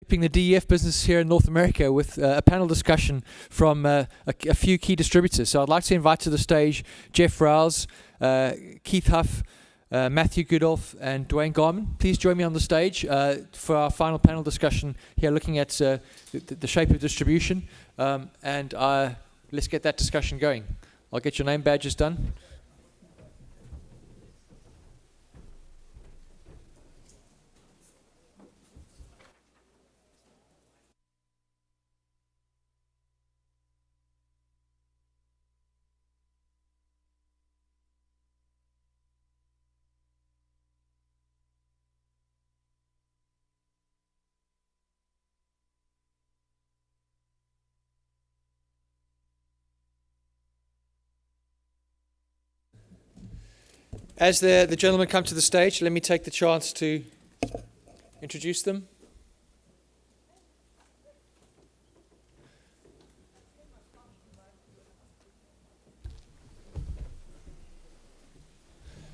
the DEF business here in North America with a panel discussion from a few key distributors. So I'd like to invite to the stage Jeff Rouse, Keith Huff, Matthew Goodolf, and Dwayne Garman. Please join me on the stage for our final panel discussion here, looking at the shape of distribution. Let's get that discussion going. I'll get your name badges done. As the gentlemen come to the stage, let me take the chance to introduce them.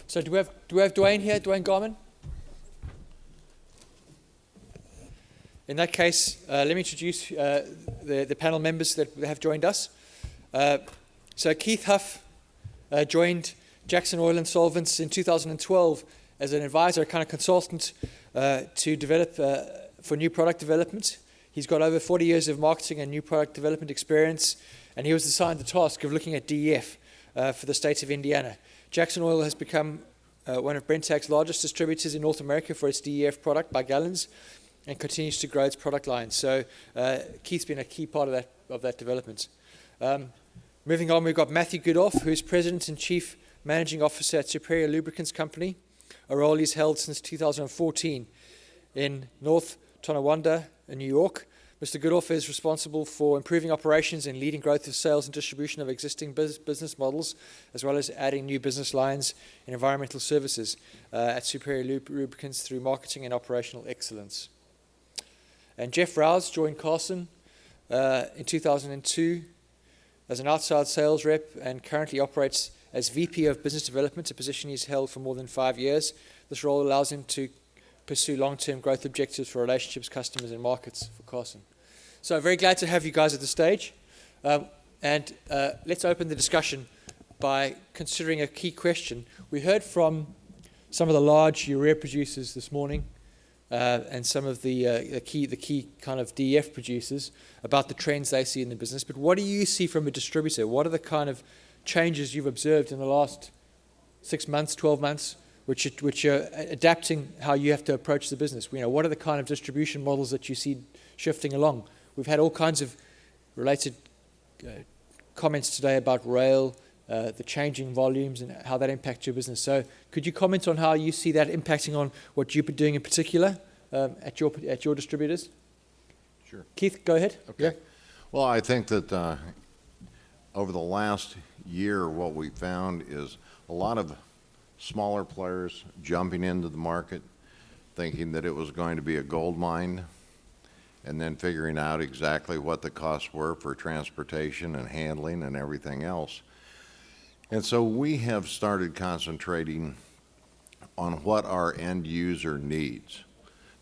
So do we have Dwayne here, Dwayne Garman? In that case, let me introduce the panel members that have joined us. So Keith Huff joined Jackson Oil and Solvents in 2012 as an advisor, kind of consultant to develop for new product development. He's got over 40 years of marketing and new product development experience, and he was assigned the task of looking at DEF for the state of Indiana. Jackson Oil has become one of Brenntag's largest distributors in North America for its DEF product by gallons, and continues to grow its product line. So Keith's been a key part of that development. Moving on, we've got Matthew Goodolf, who's President and Chief Managing Officer at Superior Lubricants Company, a role he's held since 2014 in North Tonawanda in New York. Mr. Goodolf is responsible for improving operations and leading growth of sales and distribution of existing business models, as well as adding new business lines in environmental services at Superior Lubricants through marketing and operational excellence. And Jeff Rouse joined Carson in 2002 as an outside sales rep and currently operates as VP of Business Development, a position he's held for more than 5 years. This role allows him to pursue long-term growth objectives for relationships, customers, and markets for Carson. So very glad to have you guys at the stage. Let's open the discussion by considering a key question. We heard from some of the large urea producers this morning and some of the key kind of DEF producers about the trends they see in the business. But what do you see from a distributor? What are the kind of changes you've observed in the last 6 months, 12 months, which are adapting how you have to approach the business? What are the kind of distribution models that you see shifting along? We've had all kinds of related comments today about rail, the changing volumes and how that impacts your business. So could you comment on how you see that impacting on what you've been doing in particular at your distributors? Sure. Keith, go ahead. Okay. Yeah. Well, I think that over the last year, what we found is a lot of smaller players jumping into the market, thinking that it was going to be a gold mine, and then figuring out exactly what the costs were for transportation and handling and everything else. And so we have started concentrating on what our end user needs.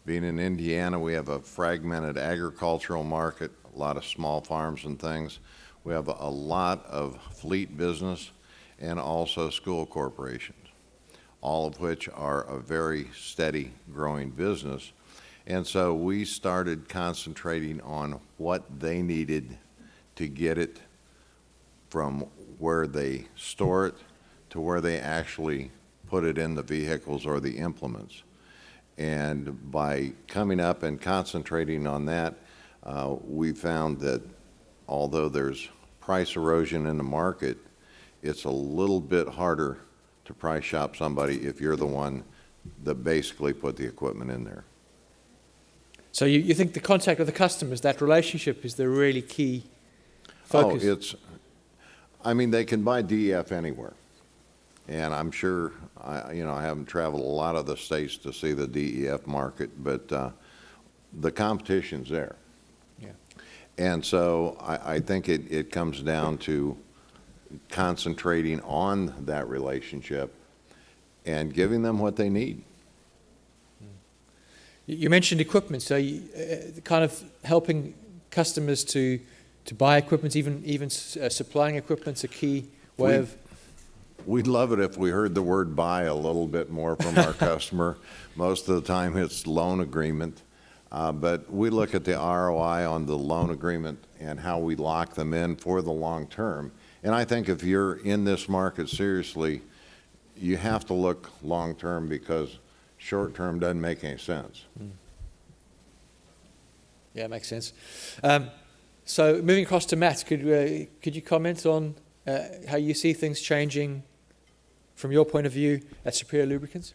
Being in Indiana, we have a fragmented agricultural market, a lot of small farms and things. We have a lot of fleet business and also school corporations, all of which are a very steady growing business. And so we started concentrating on what they needed to get it from where they store it to where they actually put it in the vehicles or the implements. And by coming up and concentrating on that, we found that although there's price erosion in the market, it's a little bit harder to price shop somebody if you're the one that basically put the equipment in there. So you think the contact with the customers, that relationship is the really key focus? They can buy DEF anywhere. And I'm sure, I haven't traveled a lot of the states to see the DEF market, but the competition's there. Yeah. And so I think it comes down to concentrating on that relationship and giving them what they need. You mentioned equipment, so kind of helping customers to buy equipment, even supplying equipment's a key way of. We'd love it if we heard the word buy a little bit more from our customer. Most of the time it's loan agreement. But we look at the ROI on the loan agreement and how we lock them in for the long term. And I think if you're in this market seriously, you have to look long term because short term doesn't make any sense. Yeah, it makes sense. So moving across to Matt, could you comment on how you see things changing from your point of view at Superior Lubricants?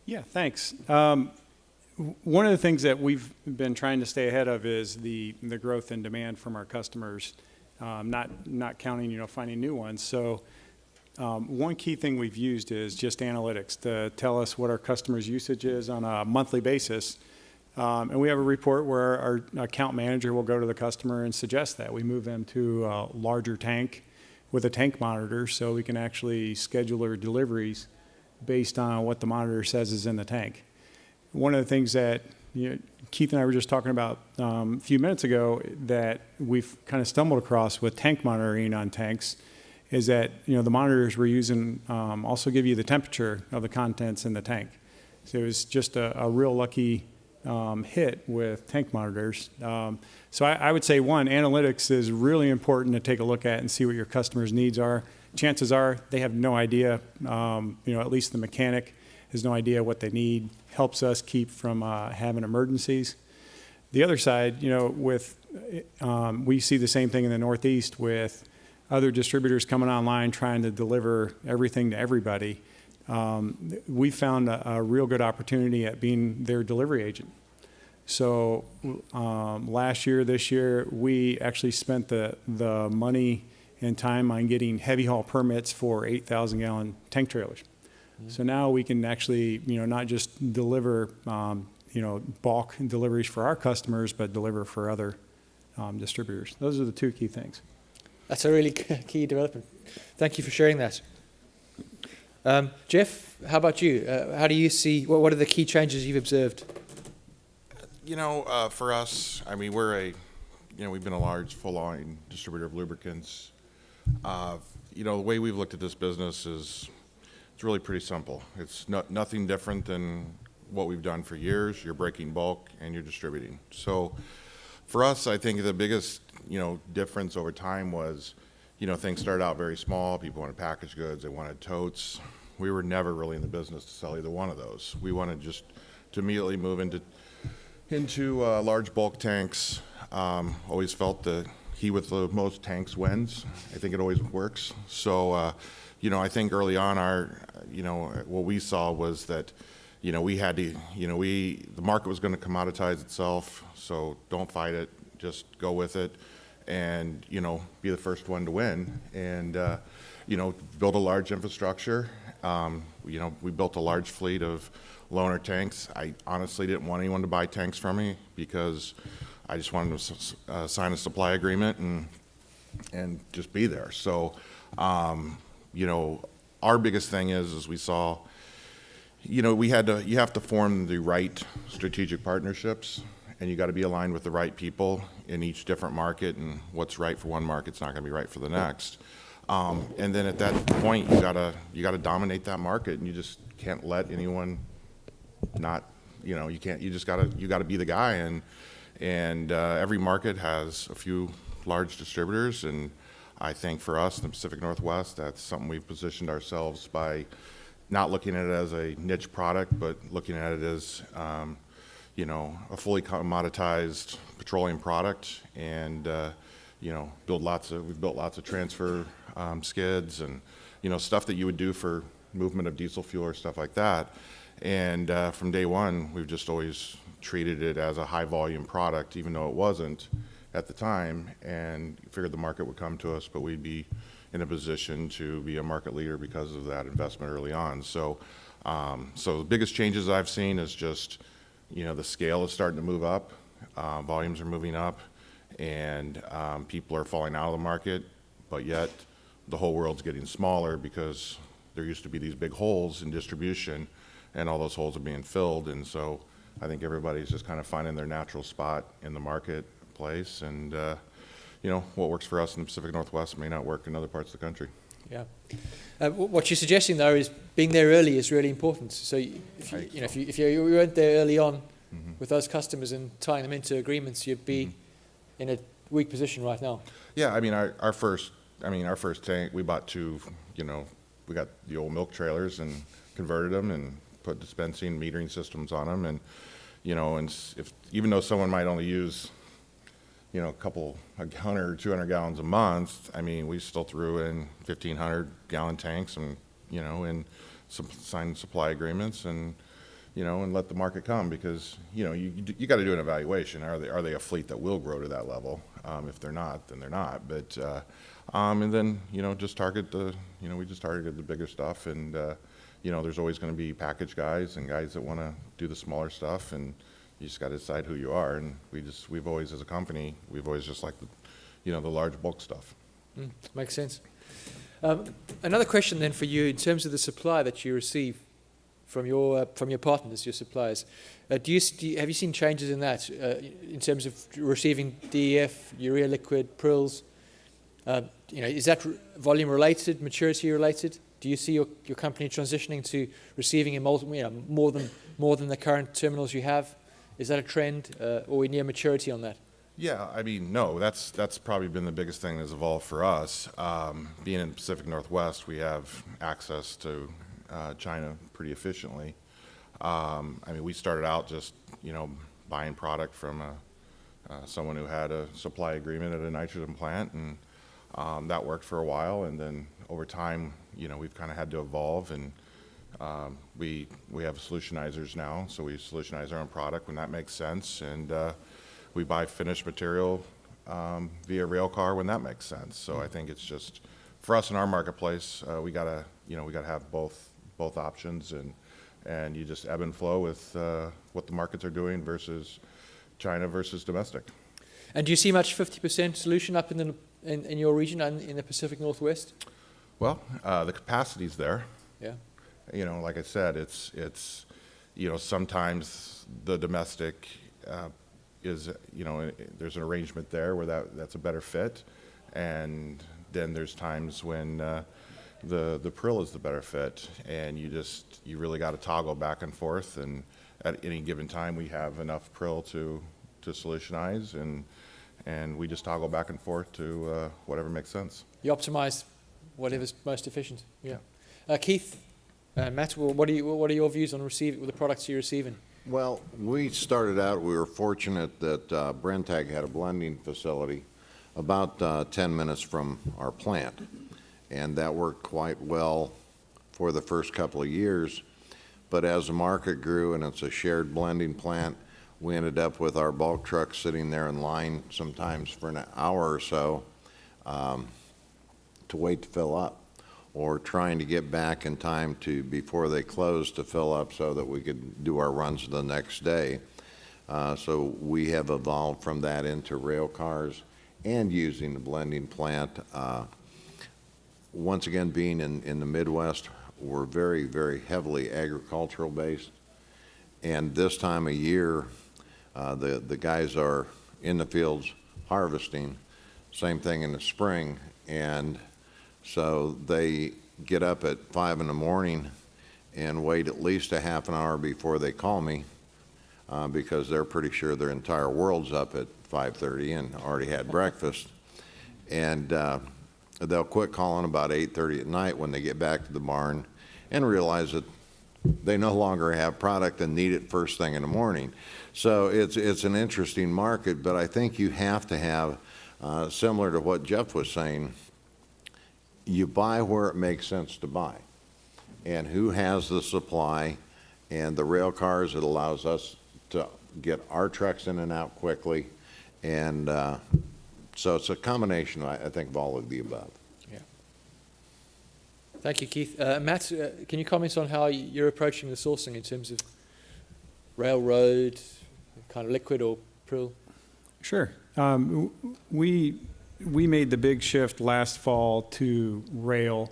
Yeah, thanks. One of the things that we've been trying to stay ahead of is the growth in demand from our customers, not counting, finding new ones. So one key thing we've used is just analytics to tell us what our customers' usage is on a monthly basis. And we have a report where our account manager will go to the customer and suggest that. We move them to a larger tank with a tank monitor so we can actually schedule our deliveries based on what the monitor says is in the tank. One of the things that Keith and I were just talking about a few minutes ago that we've kind of stumbled across with tank monitoring on tanks is that the monitors we're using also give you the temperature of the contents in the tank. So it was just a real lucky hit with tank monitors. So I would say, one, analytics is really important to take a look at and see what your customers' needs are. Chances are they have no idea, at least the mechanic has no idea what they need, helps us keep from having emergencies. The other side, we see the same thing in the Northeast with other distributors coming online trying to deliver everything to everybody. We found a real good opportunity at being their delivery agent. So last year, this year, we actually spent the money and time on getting heavy haul permits for 8,000-gallon tank trailers. So now we can actually, not just deliver, bulk deliveries for our customers, but deliver for other distributors. Those are the two key things. That's a really key development. Thank you for sharing that. Jeff, how about you? How do you see, what are the key changes you've observed? For us, we've been a large full-line distributor of lubricants. The way we've looked at this business is it's really pretty simple. It's nothing different than what we've done for years. You're breaking bulk and you're distributing. So for us, I think the biggest, difference over time was, things started out very small. People wanted packaged goods. They wanted totes. We were never really in the business to sell either one of those. We wanted just to immediately move into large bulk tanks. Always felt that he with the most tanks wins. I think it always works. So, I think early on what we saw was that, we had to, the market was going to commoditize itself. So don't fight it, just go with it and, be the first one to win and, build a large infrastructure. We built a large fleet of loaner tanks. I honestly didn't want anyone to buy tanks from me because I just wanted to sign a supply agreement and just be there. So, our biggest thing is we saw, you have to form the right strategic partnerships and you got to be aligned with the right people in each different market, and what's right for one market's not going to be right for the next. And then at that point, you gotta dominate that market, and you just can't let anyone not, you gotta be the guy. And every market has a few large distributors, and I think for us in the Pacific Northwest, that's something we've positioned ourselves by not looking at it as a niche product, but looking at it as a fully commoditized petroleum product, and we've built lots of transfer skids and stuff that you would do for movement of diesel fuel or stuff like that. And from day one, we've just always treated it as a high volume product, even though it wasn't at the time, and figured the market would come to us, but we'd be in a position to be a market leader because of that investment early on. So the biggest changes I've seen is just, the scale is starting to move up, volumes are moving up, and people are falling out of the market, but yet the whole world's getting smaller because there used to be these big holes in distribution, and all those holes are being filled. And so I think everybody's just kind of finding their natural spot in the marketplace, and what works for us in the Pacific Northwest may not work in other parts of the country. Yeah. What you're suggesting, though, is being there early is really important. So if you weren't there early on with those customers and tying them into agreements, you'd be in a weak position right now. Yeah, I mean, our first tank, we bought two, we got the old milk trailers and converted them and put dispensing metering systems on them, and even though someone might only use a 100 or 200 gallons a month, I mean, we still threw in 1,500 gallon tanks and signed supply agreements and let the market come, because you got to do an evaluation. Are they a fleet that will grow to that level? If they're not, then they're not. But and then just target we just targeted the bigger stuff, and there's always going to be package guys and guys that want to do the smaller stuff, and you just got to decide who you are. And we've always, as a company, we've always just liked the large bulk stuff. Makes sense. Another question then for you, in terms of the supply that you receive from your partners, your suppliers, have you seen changes in that in terms of receiving DEF, urea liquid, prills? Is that volume related, maturity related? Do you see your company transitioning to receiving in more than the current terminals you have? Is that a trend, or are we near maturity on that? Yeah, I mean, no, that's probably been the biggest thing that's evolved for us. Being in the Pacific Northwest, we have access to China pretty efficiently. I mean, we started out just, buying product from someone who had a supply agreement at a nitrogen plant, and that worked for a while. And then over time, we've kind of had to evolve, and we have solutionizers now, so we solutionize our own product when that makes sense, and we buy finished material via rail car when that makes sense. So I think it's just, for us in our marketplace, we gotta have both options, and you just ebb and flow with what the markets are doing versus China versus domestic. And do you see much 50% solution up in your region and in the Pacific Northwest? Well, the capacity's there. Yeah. Like I said, it's sometimes the domestic is, there's an arrangement there where that's a better fit, and then there's times when the prill is the better fit, and you really got to toggle back and forth, and at any given time we have enough prill to solutionize, and we just toggle back and forth to whatever makes sense. You optimize whatever's most efficient. Yeah. Keith, Matt, what are your views on the products you're receiving? Well, we started out, we were fortunate that Brenntag had a blending facility about 10 minutes from our plant, and that worked quite well for the first couple of years. But as the market grew, and it's a shared blending plant, we ended up with our bulk trucks sitting there in line sometimes for an hour or so to wait to fill up, or trying to get back in time before they closed to fill up so that we could do our runs the next day. So we have evolved from that into rail cars and using the blending plant. Once again, being in the Midwest, we're very, very heavily agricultural based. And this time of year, the guys are in the fields harvesting, same thing in the spring. And so they get up at 5 in the morning and wait at least a half an hour before they call me because they're pretty sure their entire world's up at 5:30 and already had breakfast. And they'll quit calling about 8:30 at night when they get back to the barn and realize that they no longer have product and need it first thing in the morning. So it's an interesting market, but I think you have to have, similar to what Jeff was saying, you buy where it makes sense to buy, and who has the supply, and the rail cars, it allows us to get our trucks in and out quickly, and so it's a combination, I think, of all of the above. Yeah. Thank you, Keith. Matt, can you comment on how you're approaching the sourcing in terms of railroad, kind of liquid or prill? Sure. We made the big shift last fall to rail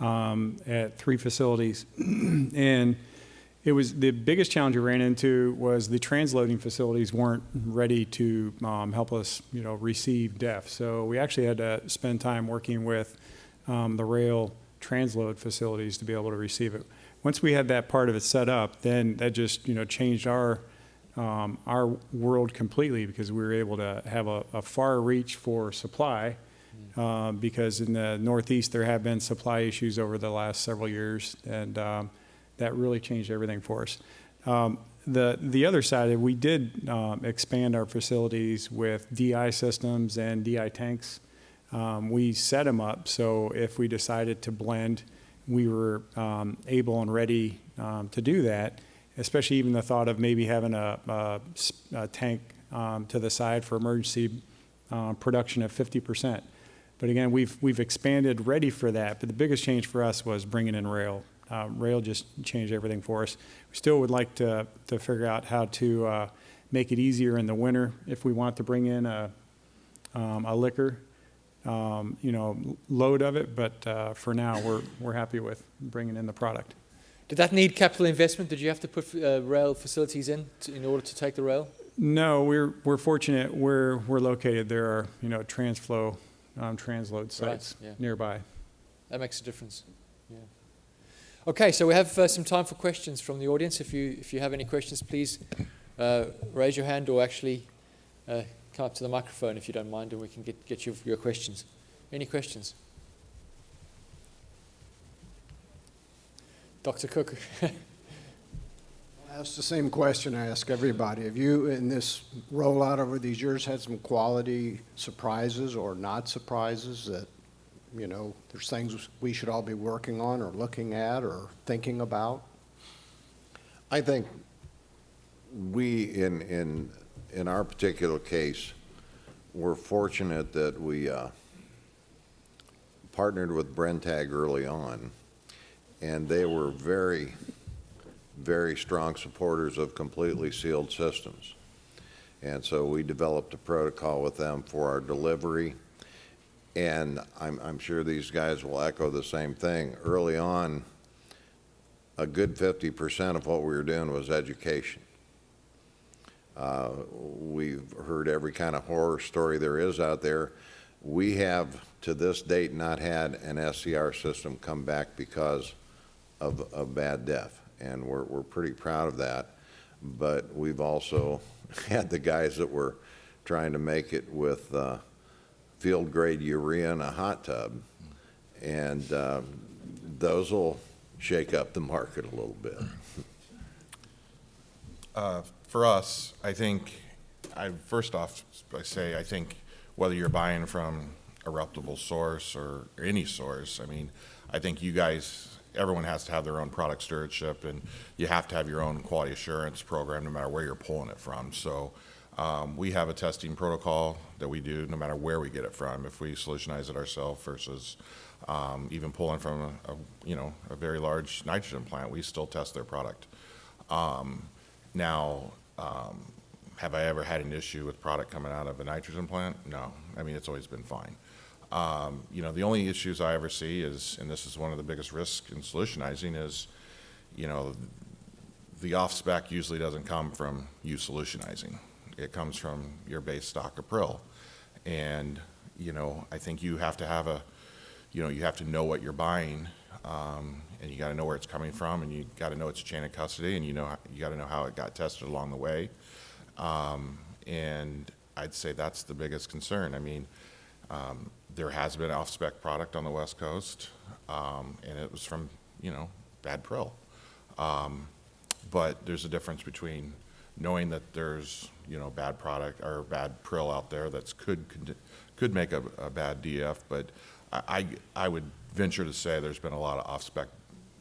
at 3 facilities, and It was the biggest challenge we ran into was the transloading facilities weren't ready to help us, receive DEF. So we actually had to spend time working with the rail transload facilities to be able to receive it. Once we had that part of it set up, then that just changed our world completely, because we were able to have a far reach for supply. Because in the Northeast there have been supply issues over the last several years, and that really changed everything for us. The other side, we did expand our facilities with DI systems and DI tanks. We set them up so if we decided to blend, we were able and ready to do that, especially even the thought of maybe having a tank to the side for emergency production of 50%. But again, we've expanded ready for that. But the biggest change for us was bringing in rail. Rail just changed everything for us. We still would like to figure out how to make it easier in the winter if we want to bring in a liquor, load of it. But for now, we're happy with bringing in the product. Did that need capital investment? Did you have to put rail facilities in order to take the rail? No, we're fortunate where we're located. There are transflow transload sites nearby. That makes a difference. Yeah. Okay, so we have some time for questions from the audience. If you have any questions, please raise your hand, or actually come up to the microphone if you don't mind, and we can get your questions. Any questions? Dr. Cook. That's the same question I ask everybody. Have you, in this rollout over these years, had some quality surprises or not surprises that, there's things we should all be working on or looking at or thinking about? I think we, in our particular case, we're fortunate that we partnered with Brenntag early on, and they were very, very strong supporters of completely sealed systems. And so we developed a protocol with them for our delivery. And I'm sure these guys will echo the same thing. Early on, a good 50% of what we were doing was education. We've heard every kind of horror story there is out there. We have, to this date, not had an SCR system come back because of bad DEF. And we're pretty proud of that. But we've also had the guys that were trying to make it with field grade urea in a hot tub, and those will shake up the market a little bit. For us, I think, first off, I think whether you're buying from a reputable source or any source, I think you guys, everyone has to have their own product stewardship, and you have to have your own quality assurance program no matter where you're pulling it from. So we have a testing protocol that we do no matter where we get it from. If we solutionize it ourselves versus even pulling from a very large nitrogen plant, we still test their product. Now, have I ever had an issue with product coming out of a nitrogen plant? No. It's always been fine. The only issues I ever see is, and this is one of the biggest risks in solutionizing, is, the off-spec usually doesn't come from you solutionizing. It comes from your base stock of prill. And, I think you have to have you have to know what you're buying, and you got to know where it's coming from, and you got to know its chain of custody, and you got to know how it got tested along the way. And I'd say that's the biggest concern. There has been off-spec product on the West Coast, and it was from, bad prill. But there's a difference between knowing that there's, bad product or bad prill out there that could make a bad DEF. But I would venture to say there's been a lot of off-spec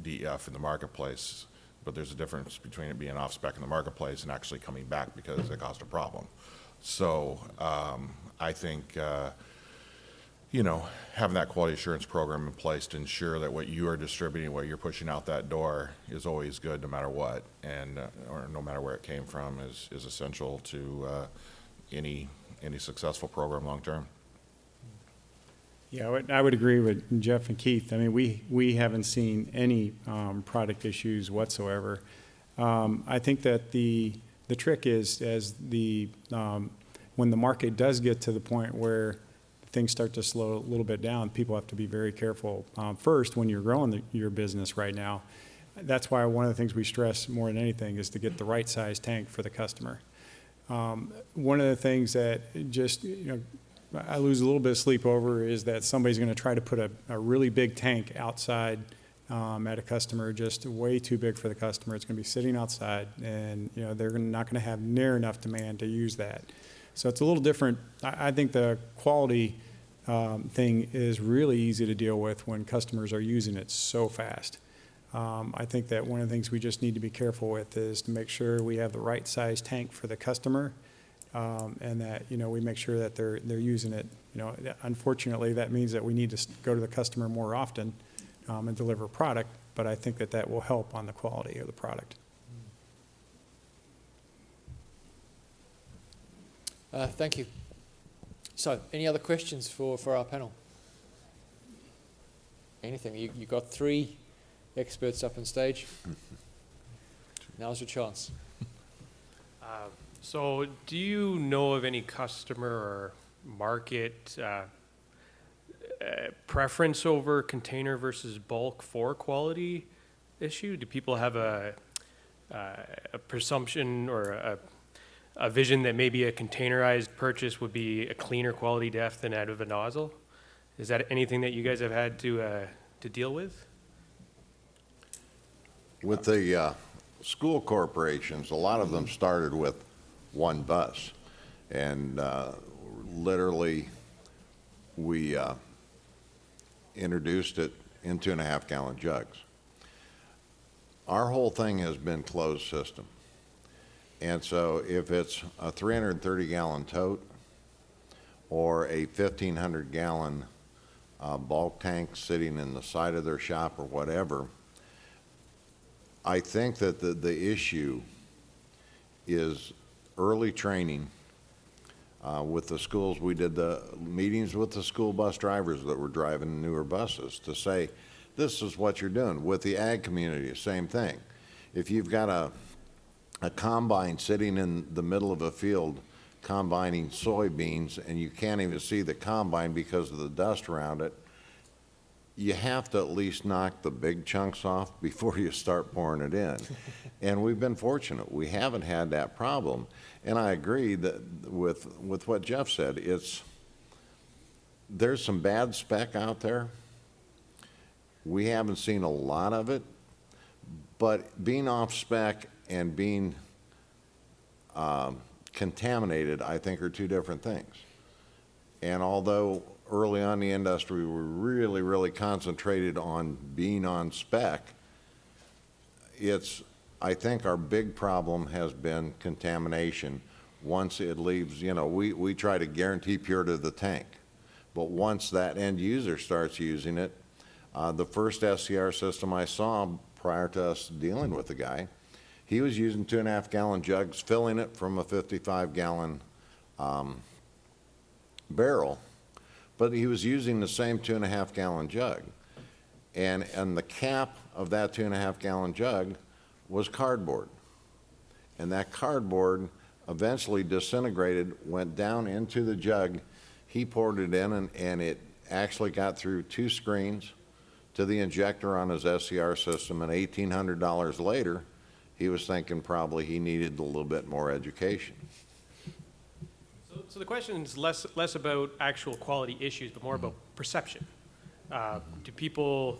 DEF in the marketplace, but there's a difference between it being off-spec in the marketplace and actually coming back because it caused a problem. So I think having that quality assurance program in place to ensure that what you are distributing, what you're pushing out that door, is always good no matter what, and or no matter where it came from, is essential to any successful program long term. Yeah, I would agree with Jeff and Keith. We haven't seen any product issues whatsoever. I think that the trick is when the market does get to the point where things start to slow a little bit down, people have to be very careful. First, when you're growing your business right now, that's why one of the things we stress more than anything is to get the right size tank for the customer. One of the things that just, I lose a little bit of sleep over is that somebody's going to try to put a really big tank outside at a customer, just way too big for the customer. It's going to be sitting outside, and they're not going to have near enough demand to use that. So it's a little different. I think the quality thing is really easy to deal with when customers are using it so fast. I think that one of the things we just need to be careful with is to make sure we have the right size tank for the customer, and that we make sure that they're using it. Unfortunately, that means that we need to go to the customer more often and deliver product. But I think that will help on the quality of the product. Thank you. So, any other questions for our panel? Anything? You got 3 experts up on stage. Now's your chance. So, do you know of any customer or market preference over container versus bulk for quality issue? Do people have a presumption or a vision that maybe a containerized purchase would be a cleaner quality depth than out of a nozzle? Is that anything that you guys have had to deal with? With the school corporations, a lot of them started with one bus. And literally, we introduced it in 2.5-gallon jugs. Our whole thing has been closed system. And so if it's a 330-gallon tote or a 1,500-gallon bulk tank sitting in the side of their shop or whatever, I think that the issue is early training with the schools. We did the meetings with the school bus drivers that were driving newer buses to say, this is what you're doing. With the ag community, same thing. If you've got a combine sitting in the middle of a field combining soybeans and you can't even see the combine because of the dust around it, you have to at least knock the big chunks off before you start pouring it in. And we've been fortunate. We haven't had that problem. And I agree that with what Jeff said, there's some bad spec out there. We haven't seen a lot of it, but being off spec and being contaminated, I think, are 2 different things. And although early on in the industry we were really, really concentrated on being on spec, I think our big problem has been contamination. Once it leaves, we try to guarantee purity of the tank. But once that end user starts using it, the first SCR system I saw prior to us dealing with the guy, he was using 2.5-gallon jugs, filling it from a 55-gallon barrel, but he was using the same 2.5-gallon jug. And the cap of that 2.5-gallon jug was cardboard. And that cardboard eventually disintegrated, went down into the jug. He poured it in, and it actually got through 2 screens to the injector on his SCR system, and $1,800 later, he was thinking probably he needed a little bit more education. So the question is less about actual quality issues, but more about perception. Do people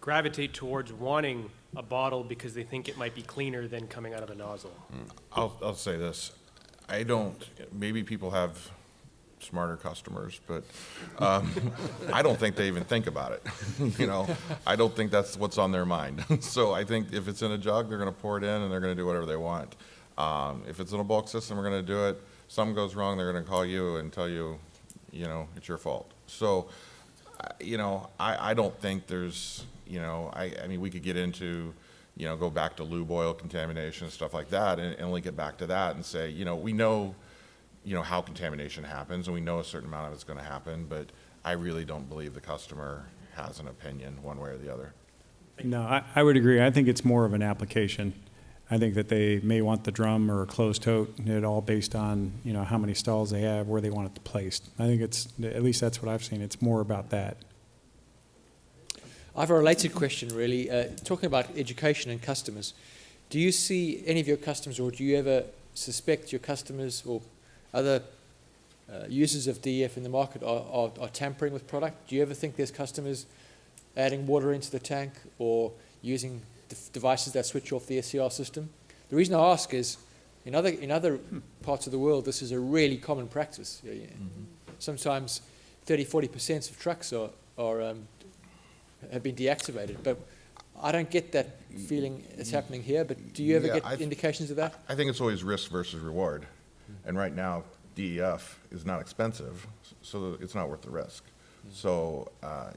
gravitate towards wanting a bottle because they think it might be cleaner than coming out of a nozzle? I'll say this. Maybe people have smarter customers, but I don't think they even think about it. I don't think that's what's on their mind. So I think if it's in a jug, they're going to pour it in and they're going to do whatever they want. If it's in a bulk system, we're going to do it. Something goes wrong, they're going to call you and tell you, it's your fault. So, I don't think there's, I mean, we could get into, go back to lube oil contamination and stuff like that and link it back to that and say, we know, how contamination happens and we know a certain amount of it's going to happen, but I really don't believe the customer has an opinion one way or the other. No, I would agree. I think it's more of an application. I think that they may want the drum or a closed tote, it all based on, you know, how many stalls they have, where they want it placed. I think it's, at least that's what I've seen, it's more about that. I have a related question, really. Talking about education and customers, do you see any of your customers, or do you ever suspect your customers or other users of DEF in the market are tampering with product? Do you ever think there's customers adding water into the tank or using devices that switch off the SCR system? The reason I ask is, in other parts of the world, this is a really common practice. Sometimes 30-40% of trucks have been deactivated, but I don't get that feeling it's happening here. But do you ever Yeah, get indications of that? I think it's always risk versus reward. And right now, DEF is not expensive, so it's not worth the risk. So,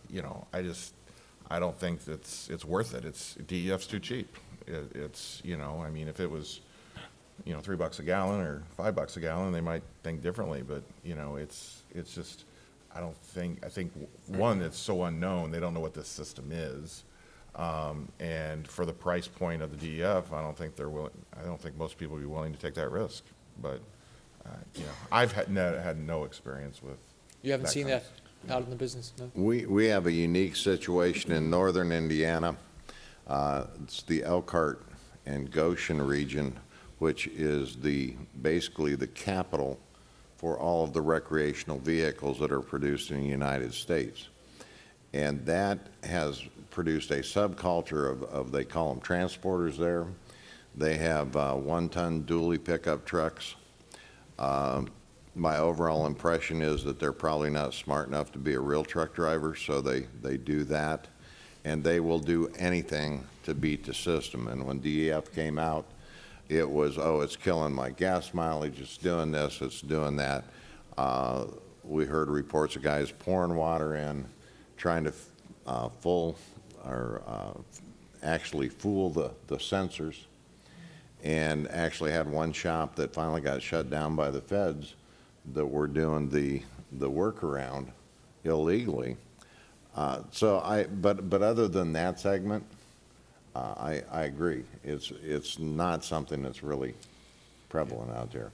you know, I don't think it's worth it. DEF's too cheap. It's, you know, I mean, if it was, you know, $3 a gallon or $5 a gallon, they might think differently. But, you know, it's just, I think one, it's so unknown, they don't know what this system is. And for the price point of the DEF, I don't think most people would be willing to take that risk. But, you know, I've had no experience with. You haven't seen kind that out in the business, no? We have a unique situation in northern Indiana. It's the Elkhart and Goshen region, which is basically the capital for all of the recreational vehicles that are produced in the United States. And that has produced a subculture of they call them transporters there. They have one-ton dually pickup trucks. My overall impression is that they're probably not smart enough to be a real truck driver, so they do that. And they will do anything to beat the system. And when DEF came out, it was, oh, it's killing my gas mileage, it's doing this, it's doing that. We heard reports of guys pouring water in, trying to actually fool the sensors, and actually had one shop that finally got shut down by the feds that were doing the workaround illegally. But other than that segment, I agree. It's not something that's really prevalent out there.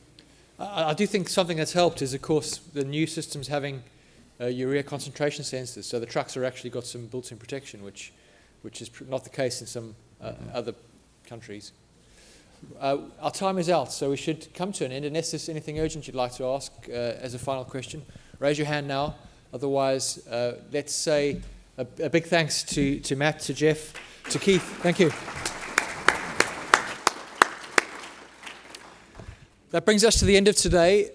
I do think something that's helped is, of course, the new systems having urea concentration sensors. So the trucks are actually got some built-in protection, which is not the case in some other countries. Our time is out, so we should come to an end. Unless there's anything urgent you'd like to ask as a final question, raise your hand now. Otherwise, let's say a big thanks to Matt, to Jeff, to Keith. Thank you. That brings us to the end of today.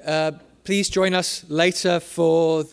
Please join us later for